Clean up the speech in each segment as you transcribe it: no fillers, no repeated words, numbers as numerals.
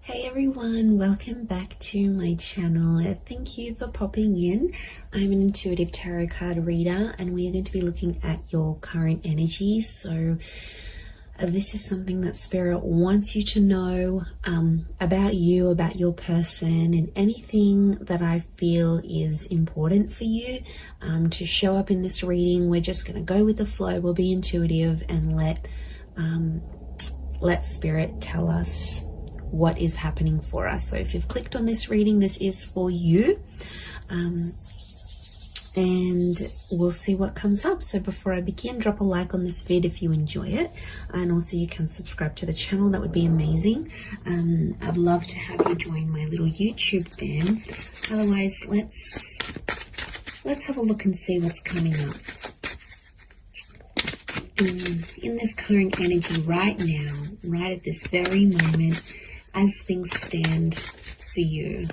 Hey everyone, welcome back to my channel. Thank you for popping in. I'm an intuitive tarot card reader and we are going to be looking at your current energy. So this is something that Spirit wants you to know about you, about your person, and anything that I feel is important for you to show up in this reading. We're just going to go with the flow. We'll be intuitive and let Spirit tell us what is happening for us. So if you've clicked on this reading, this is for you, and we'll see what comes up. So before I begin, drop a like on this vid if you enjoy it, and also you can subscribe to the channel. That would be amazing. I'd love to have you join my little YouTube fam. Otherwise, let's have a look and see what's coming up in this current energy right now, right at this very moment, as things stand for you.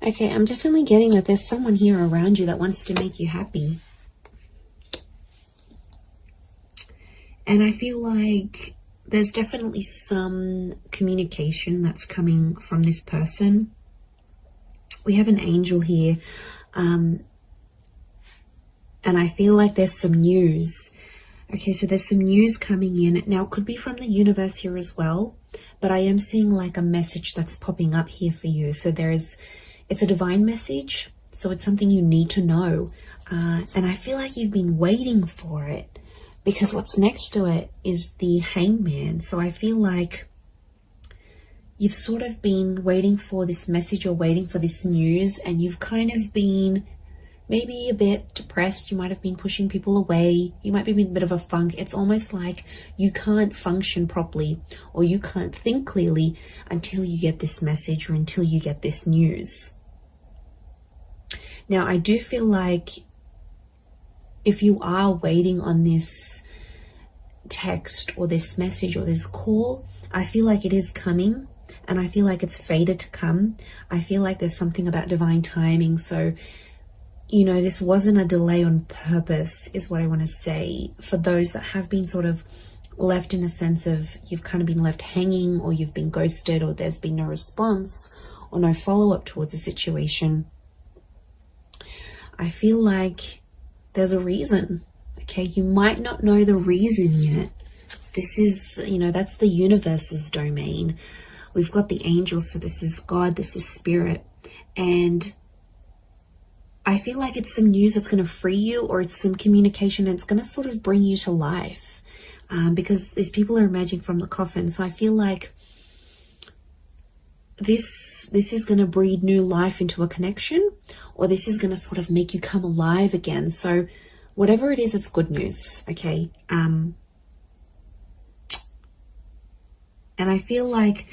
Okay, I'm definitely getting that there's someone here around you that wants to make you happy. And I feel like there's definitely some communication that's coming from this person. We have an angel here. And I feel like there's some news. Okay, so there's some news coming in. Now, it could be from the universe here as well. But I am seeing like a message that's popping up here for you. So it's a divine message. So it's something you need to know. And I feel like you've been waiting for it, because what's next to it is the Hangman. So I feel like you've sort of been waiting for this message or waiting for this news, and you've kind of been maybe a bit depressed. You might have been pushing people away. You might be in a bit of a funk. It's almost like you can't function properly or you can't think clearly until you get this message or until you get this news. Now, I do feel like if you are waiting on this text or this message or this call, I feel like it is coming, and I feel like it's fated to come. I feel like there's something about divine timing. So, you know, this wasn't a delay on purpose, is what I want to say. For those that have been sort of left in a sense of you've kind of been left hanging, or you've been ghosted, or there's been no response or no follow-up towards a situation, I feel like there's a reason. Okay, you might not know the reason yet. This is, you know, that's the universe's domain. We've got the angels, so this is God, this is Spirit. And I feel like it's some news that's going to free you, or it's some communication that's going to sort of bring you to life. Because these people are emerging from the coffin. So I feel like this is going to breathe new life into a connection, or this is going to sort of make you come alive again. So whatever it is, it's good news. Okay. And I feel like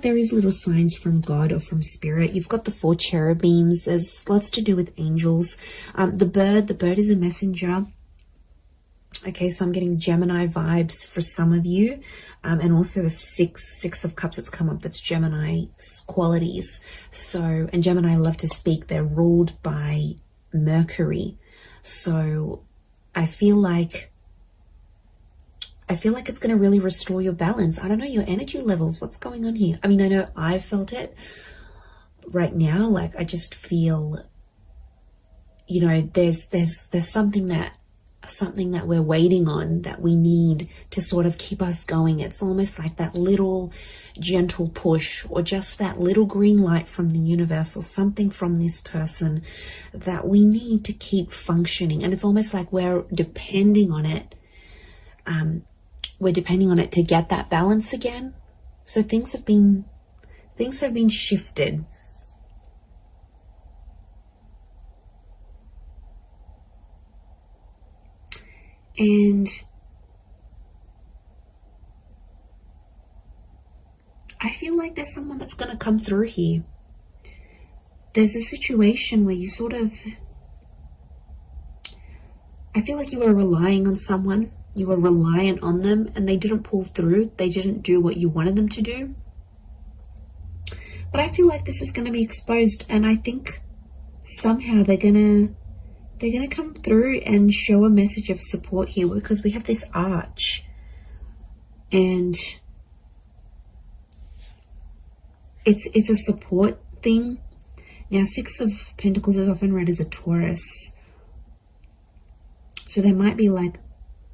there is little signs from God or from Spirit. You've got the 4 cherubims. There's lots to do with angels. The bird is a messenger. Okay, so I'm getting Gemini vibes for some of you. And also the six of cups that's come up, that's Gemini qualities. So, and Gemini love to speak. They're ruled by Mercury. So I feel like it's going to really restore your balance. I don't know, your energy levels. What's going on here? I mean, I know I felt it right now. Like, I just feel, you know, there's something that we're waiting on, that we need to sort of keep us going. It's almost like that little gentle push, or just that little green light from the universe, or something from this person that we need to keep functioning. And it's almost like we're depending on it. We're depending on it to get that balance again. So things have been shifted. And I feel like there's someone that's going to come through here. There's a situation where you sort of, I feel like you were relying on someone, you were reliant on them, and they didn't pull through. They didn't do what you wanted them to do. But I feel like this is going to be exposed, and I think somehow they're gonna come through and show a message of support here, because we have this arch, and it's a support thing. Now, Six of Pentacles is often read as a Taurus, so there might be like,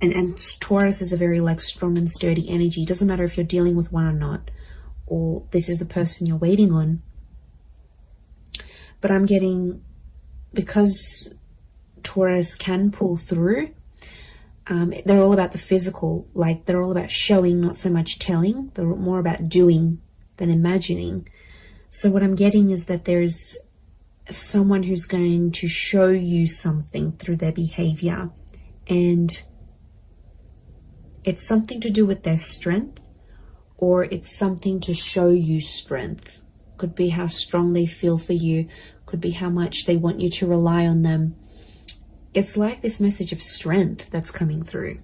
and Taurus is a very like strong and sturdy energy. It doesn't matter if you're dealing with one or not, or this is the person you're waiting on. But I'm getting, because Taurus can pull through, they're all about the physical, like they're all about showing, not so much telling. They're more about doing than imagining. So what I'm getting is that there's someone who's going to show you something through their behavior, and it's something to do with their strength, or it's something to show you strength. Could be how strong they feel for you, could be how much they want you to rely on them. It's like this message of strength that's coming through.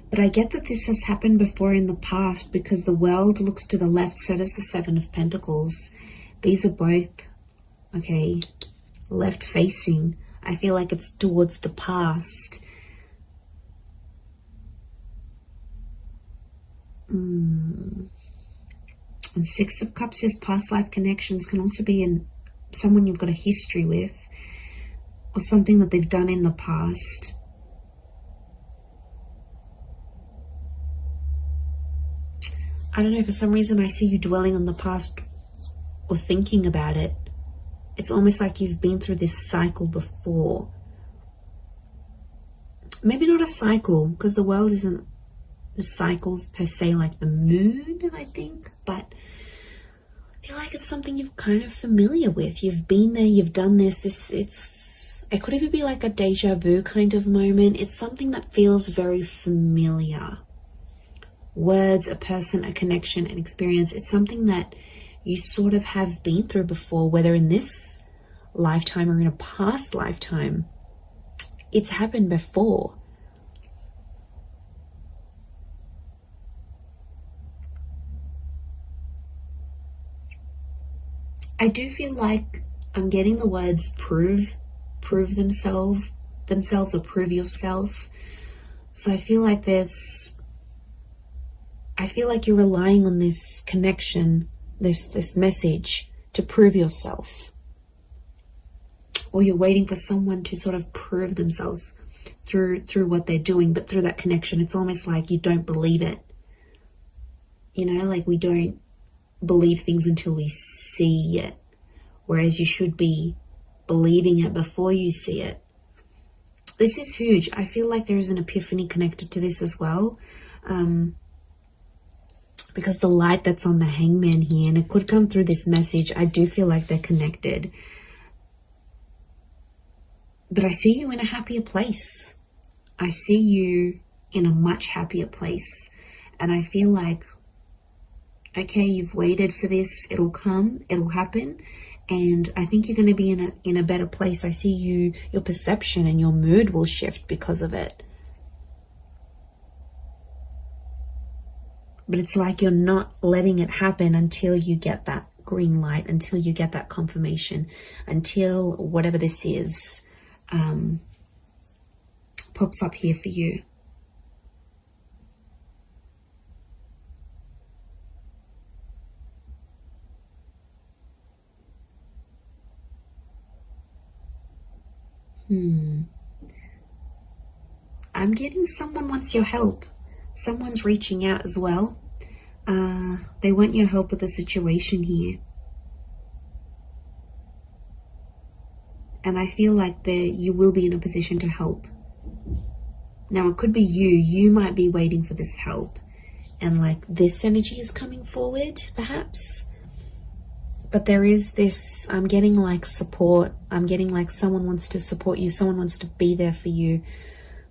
But I get that this has happened before in the past, because the World looks to the left, so does the Seven of Pentacles. These are both, okay, left facing. I feel like it's towards the past. And Six of Cups is past life connections. Can also be in someone you've got a history with, or something that they've done in the past. I don't know, for some reason I see you dwelling on the past or thinking about it. It's almost like you've been through this cycle before. Maybe not a cycle, because the world isn't cycles per se, like the moon, I think. But I feel like it's something you're kind of familiar with. You've been there, you've done this. It could even be like a deja vu kind of moment. It's something that feels very familiar. Words, a person, a connection, an experience. It's something that you sort of have been through before, whether in this lifetime or in a past lifetime. It's happened before. I do feel like I'm getting the words prove themselves or prove yourself. So I feel like you're relying on this connection, this message to prove yourself. Or you're waiting for someone to sort of prove themselves through what they're doing, but through that connection, it's almost like you don't believe it. You know, like we don't believe things until we see it, whereas you should be believing it before you see it. This is huge. I feel like there is an epiphany connected to this as well, because the light that's on the Hangman here, and it could come through this message, I do feel like they're connected. But I see you in a happier place. I see you in a much happier place, and I feel like, okay, you've waited for this, it'll come, it'll happen, and I think you're going to be in a better place. I see your perception and your mood will shift because of it. But it's like you're not letting it happen until you get that green light, until you get that confirmation, until whatever this is pops up here for you. I'm getting someone wants your help. Someone's reaching out as well. They want your help with the situation here. And I feel like you will be in a position to help. Now, it could be you might be waiting for this help. And like this energy is coming forward, perhaps. But there is this, I'm getting like support. I'm getting like someone wants to support you. Someone wants to be there for you.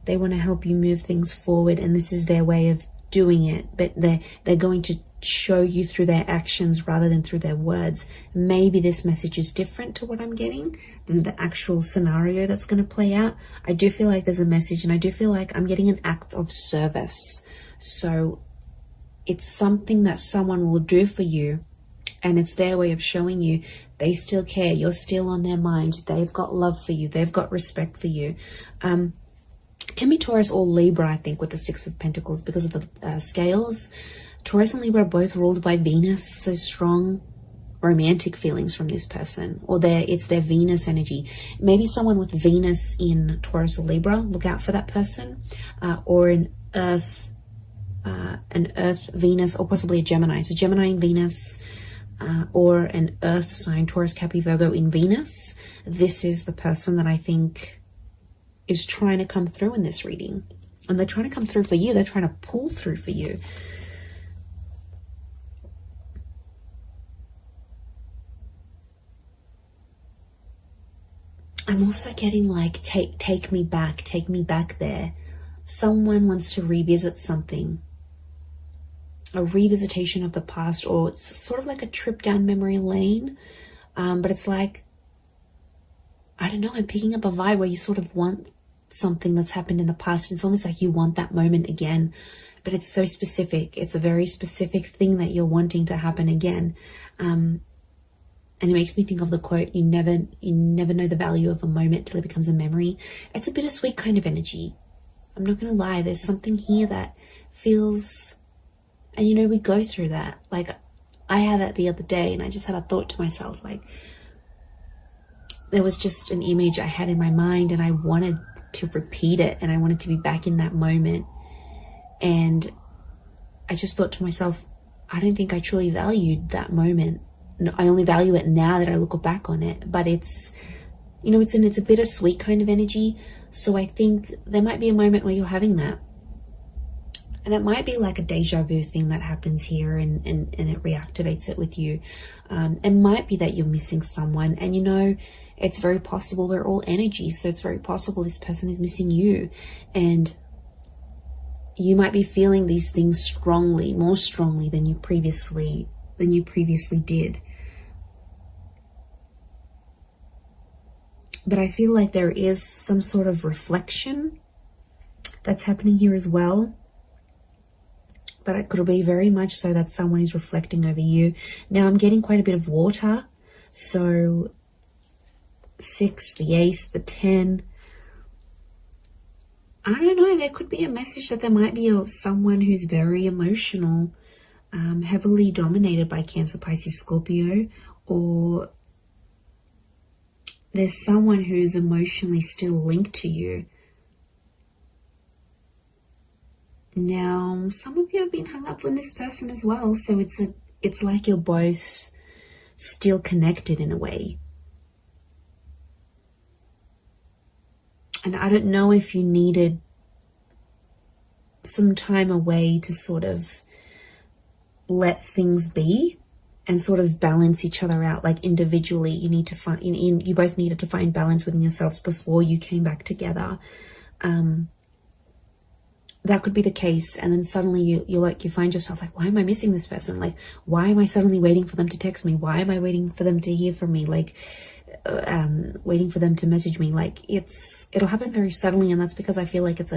They want to help you move things forward. And this is their way of doing it. But they're going to show you through their actions rather than through their words. Maybe this message is different to what I'm getting than the actual scenario that's going to play out. I do feel like there's a message, and I do feel like I'm getting an act of service. So it's something that someone will do for you, and it's their way of showing you they still care. You're still on their mind. They've got love for you. They've got respect for you. Can be Taurus or Libra, I think, with the Six of Pentacles because of the scales. Taurus and Libra are both ruled by Venus, so strong romantic feelings from this person, or it's their Venus energy. Maybe someone with Venus in Taurus or Libra, look out for that person, or an Earth Venus, or possibly a Gemini. So Gemini in Venus, or an Earth sign, Taurus, Capricorn, Virgo in Venus. This is the person that I think is trying to come through in this reading, and they're trying to come through for you. They're trying to pull through for you. I'm also getting like, take me back there. Someone wants to revisit something, a revisitation of the past, or it's sort of like a trip down memory lane. But it's like, I don't know, I'm picking up a vibe where you sort of want something that's happened in the past. It's almost like you want that moment again, but it's so specific. It's a very specific thing that you're wanting to happen again. And it makes me think of the quote, you never know the value of a moment till it becomes a memory. It's a bittersweet kind of energy. I'm not going to lie. There's something here that feels, and you know, we go through that. Like, I had that the other day, and I just had a thought to myself, like, there was just an image I had in my mind, and I wanted to repeat it, and I wanted to be back in that moment. And I just thought to myself, I don't think I truly valued that moment. I only value it now that I look back on it. But it's, you know, it's a bittersweet kind of energy. So I think there might be a moment where you're having that. And it might be like a deja vu thing that happens here, and it reactivates it with you. It might be that you're missing someone, and you know, it's very possible we're all energy. So it's very possible this person is missing you, and you might be feeling these things strongly, more strongly than you previously did. But I feel like there is some sort of reflection that's happening here as well. But it could be very much so that someone is reflecting over you. Now I'm getting quite a bit of water. So 6, the ace, the 10. I don't know. There could be a message that there might be someone who's very emotional, heavily dominated by Cancer, Pisces, Scorpio, or there's someone who's emotionally still linked to you. Now, some of you have been hung up with this person as well, so it's like you're both still connected in a way. And I don't know if you needed some time away to sort of let things be and sort of balance each other out. Like individually, you need to find, you both needed to find balance within yourselves before you came back together. That could be the case. And then suddenly you find yourself like, why am I missing this person? Like, why am I suddenly waiting for them to text me? Why am I waiting for them to hear from me? Like, waiting for them to message me. Like, it'll happen very suddenly. And that's because I feel like it's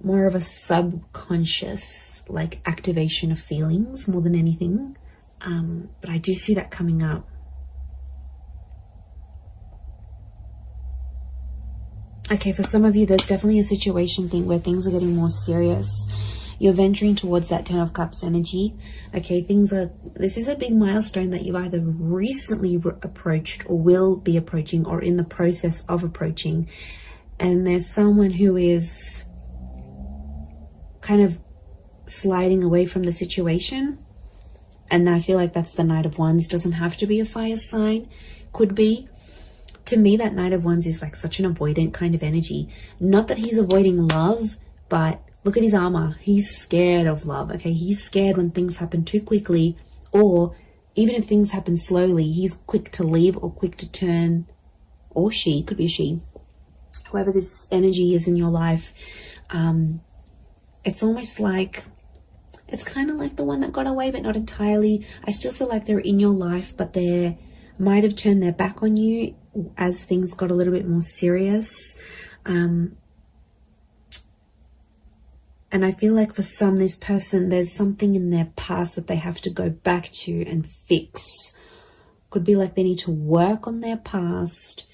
more of a subconscious, like, activation of feelings more than anything. But I do see that coming up. Okay, for some of you, there's definitely a situation thing where things are getting more serious. You're venturing towards that 10 of Cups energy. Okay, this is a big milestone that you've either recently approached or will be approaching or in the process of approaching. And there's someone who is kind of sliding away from the situation. And I feel like that's the Knight of Wands. Doesn't have to be a fire sign. Could be. To me, that Knight of Wands is like such an avoidant kind of energy. Not that he's avoiding love, but look at his armor. He's scared of love, okay? He's scared when things happen too quickly, or even if things happen slowly, he's quick to leave or quick to turn, or she, could be a she. Whoever this energy is in your life, it's almost like It's kind of like the one that got away, but not entirely. I still feel like they're in your life, but they might have turned their back on you as things got a little bit more serious. And I feel like for some, this person, there's something in their past that they have to go back to and fix. Could be like they need to work on their past.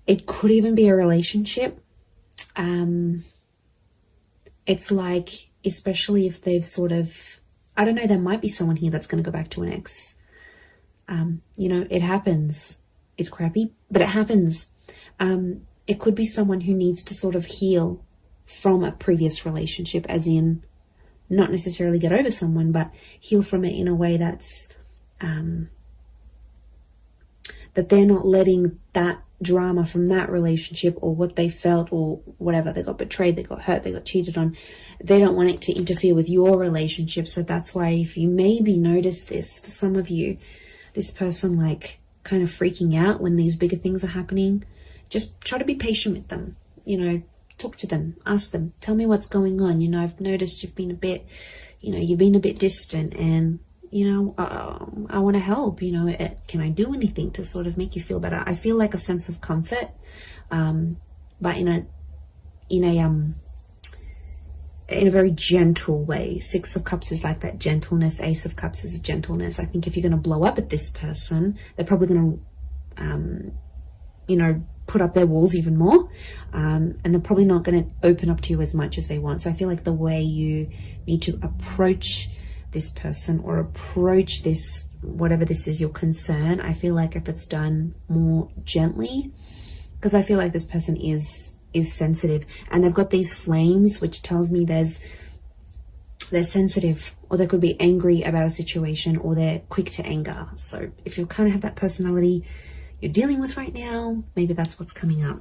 It could even be a relationship. It's like, especially if they've sort of, I don't know, there might be someone here that's going to go back to an ex. You know, it happens. It's crappy, but it happens. It could be someone who needs to sort of heal from a previous relationship, as in not necessarily get over someone, but heal from it in a way that's, that they're not letting that drama from that relationship or what they felt or whatever, they got betrayed, they got hurt, they got cheated on, they don't want it to interfere with your relationship. So that's why, if you maybe notice this, for some of you, this person like kind of freaking out when these bigger things are happening, just try to be patient with them, you know, talk to them, ask them, tell me what's going on. You know, I've noticed you've been a bit, you know, you've been a bit distant, and you know, I want to help, you know, can I do anything to sort of make you feel better? I feel like a sense of comfort, but in a very gentle way. Six of Cups is like that gentleness. Ace of Cups is a gentleness. I think if you're going to blow up at this person, they're probably going to, you know, put up their walls even more, and they're probably not going to open up to you as much as they want. So I feel like the way you need to approach this person or approach this, whatever this is, your concern, I feel like if it's done more gently, because I feel like this person is sensitive, and they've got these flames, which tells me they're sensitive, or they could be angry about a situation, or they're quick to anger. So if you kind of have that personality you're dealing with right now, maybe that's what's coming up.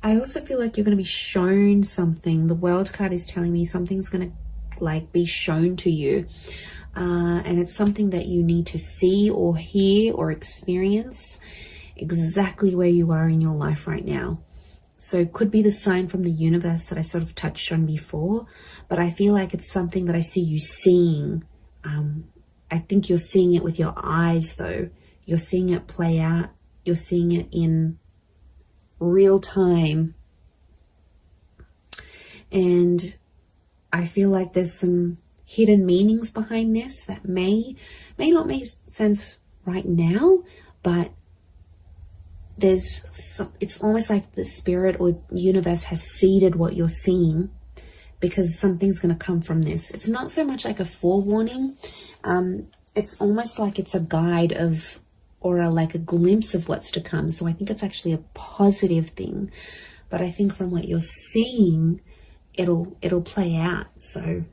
I also feel like you're going to be shown something. The World card is telling me something's going to like be shown to you. And it's something that you need to see or hear or experience exactly where you are in your life right now. So it could be the sign from the universe that I sort of touched on before, but I feel like it's something that I see you seeing. I think you're seeing it with your eyes though. You're seeing it play out. You're seeing it in real time, and I feel like there's some hidden meanings behind this that may not make sense right now, but it's almost like the spirit or universe has seeded what you're seeing, because something's going to come from this. It's not so much like a forewarning, it's almost like it's a guide of, or like a glimpse of what's to come. So I think it's actually a positive thing, but I think from what you're seeing, it'll play out. So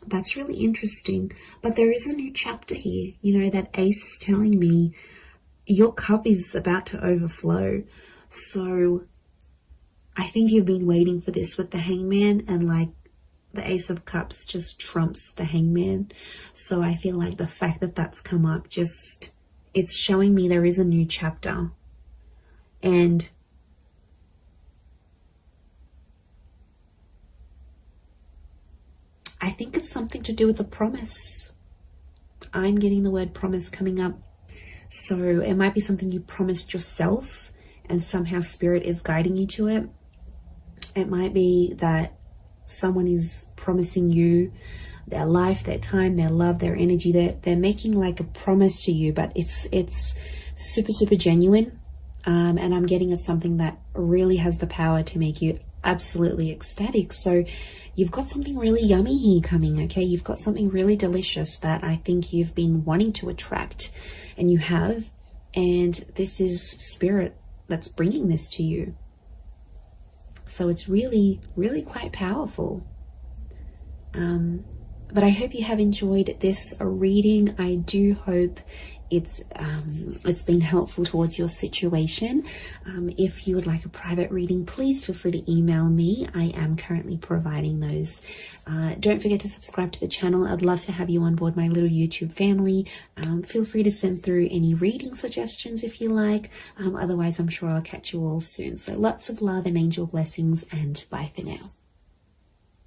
that's really interesting. But there is a new chapter here. You know, that ace is telling me your cup is about to overflow. So I think you've been waiting for this with the Hangman, and like the Ace of Cups just trumps the Hangman. So I feel like the fact that that's come up, it's showing me there is a new chapter. And I think it's something to do with a promise. I'm getting the word promise coming up. So it might be something you promised yourself, and somehow spirit is guiding you to it. It might be that someone is promising you their life, their time, their love, their energy. They're making like a promise to you, but it's super, super genuine. And I'm getting at something that really has the power to make you absolutely ecstatic. So you've got something really yummy here coming, okay? You've got something really delicious that I think you've been wanting to attract, and you have. And this is spirit that's bringing this to you. So it's really, really quite powerful. But I hope you have enjoyed this reading. I do hope it's been helpful towards your situation. If you would like a private reading, please feel free to email me. I am currently providing those. Don't forget to subscribe to the channel. I'd love to have you on board my little YouTube family. Feel free to send through any reading suggestions if you like. Otherwise, I'm sure I'll catch you all soon. So lots of love and angel blessings, and bye for now.